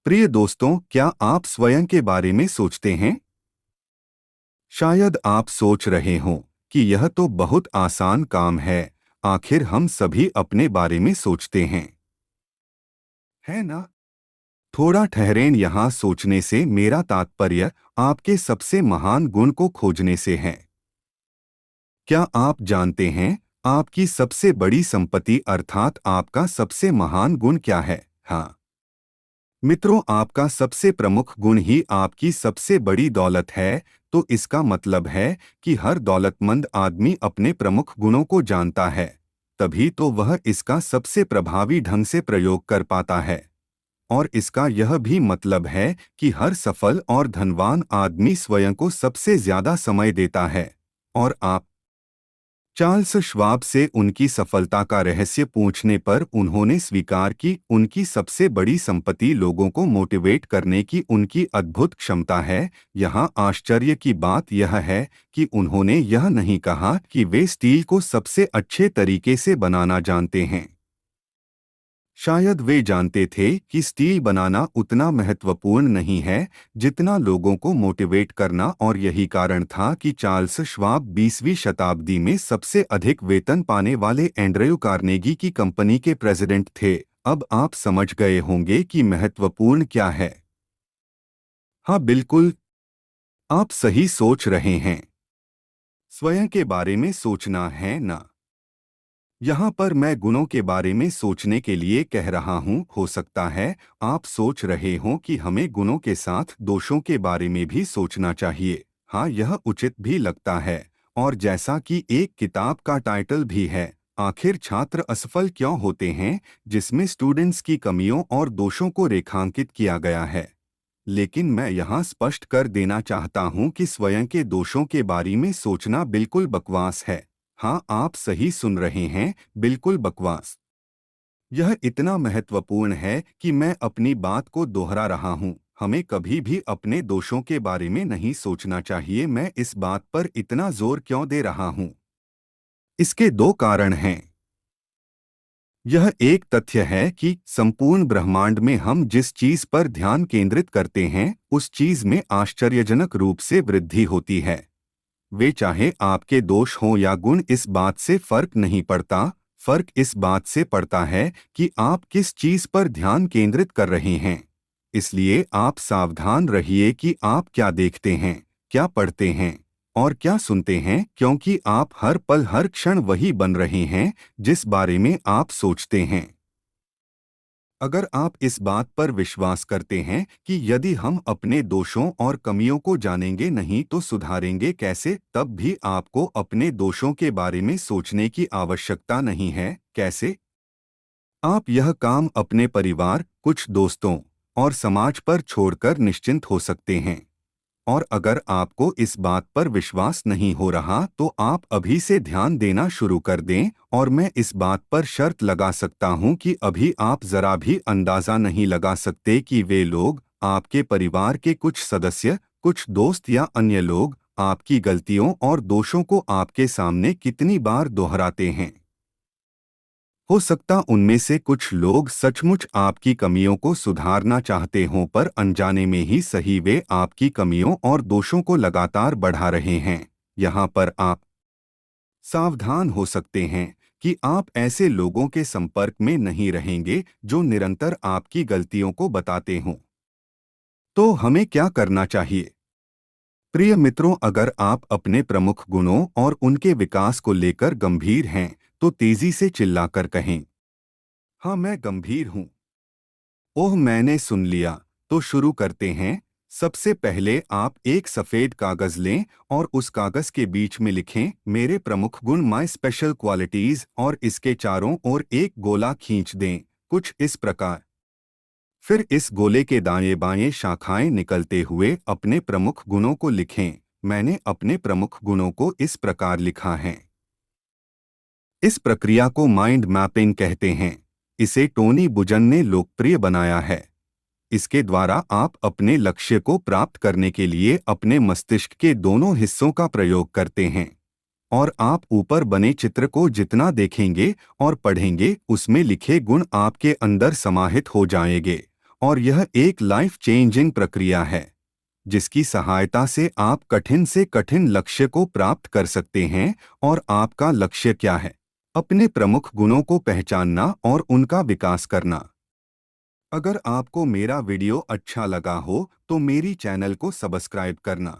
प्रिय दोस्तों, क्या आप स्वयं के बारे में सोचते हैं? शायद आप सोच रहे हों कि यह तो बहुत आसान काम है। आखिर हम सभी अपने बारे में सोचते हैं, है ना? थोड़ा ठहरें। यहाँ सोचने से मेरा तात्पर्य आपके सबसे महान गुण को खोजने से है। क्या आप जानते हैं आपकी सबसे बड़ी संपत्ति अर्थात आपका सबसे महान गुण क्या है? हाँ मित्रों, आपका सबसे प्रमुख गुण ही आपकी सबसे बड़ी दौलत है। तो इसका मतलब है कि हर दौलतमंद आदमी अपने प्रमुख गुणों को जानता है, तभी तो वह इसका सबसे प्रभावी ढंग से प्रयोग कर पाता है। और इसका यह भी मतलब है कि हर सफल और धनवान आदमी स्वयं को सबसे ज्यादा समय देता है। और आप चार्ल्स श्वाब से उनकी सफलता का रहस्य पूछने पर उन्होंने स्वीकार की उनकी सबसे बड़ी संपत्ति लोगों को मोटिवेट करने की उनकी अद्भुत क्षमता है। यहाँ आश्चर्य की बात यह है कि उन्होंने यह नहीं कहा कि वे स्टील को सबसे अच्छे तरीके से बनाना जानते हैं। शायद वे जानते थे कि स्टील बनाना उतना महत्वपूर्ण नहीं है जितना लोगों को मोटिवेट करना, और यही कारण था कि चार्ल्स श्वाब 20वीं शताब्दी में सबसे अधिक वेतन पाने वाले एंड्रयू कार्नेगी की कंपनी के प्रेसिडेंट थे। अब आप समझ गए होंगे कि महत्वपूर्ण क्या है। हाँ बिल्कुल, आप सही सोच रहे हैं। स्वयं के बारे में सोचना है ना। यहाँ पर मैं गुणों के बारे में सोचने के लिए कह रहा हूँ। हो सकता है आप सोच रहे हों कि हमें गुणों के साथ दोषों के बारे में भी सोचना चाहिए। हाँ, यह उचित भी लगता है। और जैसा कि एक किताब का टाइटल भी है, आखिर छात्र असफल क्यों होते हैं, जिसमें स्टूडेंट्स की कमियों और दोषों को रेखांकित किया गया है। लेकिन मैं यहाँ स्पष्ट कर देना चाहता हूँ कि स्वयं के दोषों के बारे में सोचना बिल्कुल बकवास है। हाँ, आप सही सुन रहे हैं, बिल्कुल बकवास। यह इतना महत्वपूर्ण है कि मैं अपनी बात को दोहरा रहा हूँ। हमें कभी भी अपने दोषों के बारे में नहीं सोचना चाहिए। मैं इस बात पर इतना जोर क्यों दे रहा हूँ? इसके दो कारण हैं। यह एक तथ्य है कि संपूर्ण ब्रह्मांड में हम जिस चीज पर ध्यान केंद्रित करते हैं, उस चीज में आश्चर्यजनक रूप से वृद्धि होती है। वे चाहे आपके दोष हों या गुण, इस बात से फर्क नहीं पड़ता। फर्क इस बात से पड़ता है कि आप किस चीज पर ध्यान केंद्रित कर रहे हैं। इसलिए आप सावधान रहिए कि आप क्या देखते हैं, क्या पढ़ते हैं और क्या सुनते हैं, क्योंकि आप हर पल हर क्षण वही बन रहे हैं जिस बारे में आप सोचते हैं। अगर आप इस बात पर विश्वास करते हैं कि यदि हम अपने दोषों और कमियों को जानेंगे नहीं तो सुधारेंगे कैसे, तब भी आपको अपने दोषों के बारे में सोचने की आवश्यकता नहीं है। कैसे? आप यह काम अपने परिवार, कुछ दोस्तों और समाज पर छोड़कर निश्चिंत हो सकते हैं। और अगर आपको इस बात पर विश्वास नहीं हो रहा तो आप अभी से ध्यान देना शुरू कर दें। और मैं इस बात पर शर्त लगा सकता हूं कि अभी आप जरा भी अंदाजा नहीं लगा सकते कि वे लोग, आपके परिवार के कुछ सदस्य, कुछ दोस्त या अन्य लोग, आपकी गलतियों और दोषों को आपके सामने कितनी बार दोहराते हैं। हो सकता उनमें से कुछ लोग सचमुच आपकी कमियों को सुधारना चाहते हों, पर अनजाने में ही सही वे आपकी कमियों और दोषों को लगातार बढ़ा रहे हैं। यहाँ पर आप सावधान हो सकते हैं कि आप ऐसे लोगों के संपर्क में नहीं रहेंगे जो निरंतर आपकी गलतियों को बताते हों। तो हमें क्या करना चाहिए? प्रिय मित्रों, अगर आप अपने प्रमुख गुणों और उनके विकास को लेकर गंभीर हैं, तो तेजी से चिल्लाकर कहें, हाँ मैं गंभीर हूँ। ओह मैंने सुन लिया। तो शुरू करते हैं। सबसे पहले आप एक सफेद कागज लें और उस कागज के बीच में लिखें, मेरे प्रमुख गुण, माय स्पेशल क्वालिटीज, और इसके चारों ओर एक गोला खींच दें, कुछ इस प्रकार। फिर इस गोले के दाएं बाएं शाखाएं निकलते हुए अपने प्रमुख गुणों को लिखें। मैंने अपने प्रमुख गुणों को इस प्रकार लिखा है। इस प्रक्रिया को माइंड मैपिंग कहते हैं। इसे टोनी बुजन ने लोकप्रिय बनाया है। इसके द्वारा आप अपने लक्ष्य को प्राप्त करने के लिए अपने मस्तिष्क के दोनों हिस्सों का प्रयोग करते हैं। और आप ऊपर बने चित्र को जितना देखेंगे और पढ़ेंगे, उसमें लिखे गुण आपके अंदर समाहित हो जाएंगे। और यह एक लाइफ चेंजिंग प्रक्रिया है जिसकी सहायता से आप कठिन से कठिन लक्ष्य को प्राप्त कर सकते हैं। और आपका लक्ष्य क्या है? अपने प्रमुख गुणों को पहचानना और उनका विकास करना। अगर आपको मेरा वीडियो अच्छा लगा हो तो मेरी चैनल को सब्सक्राइब करना।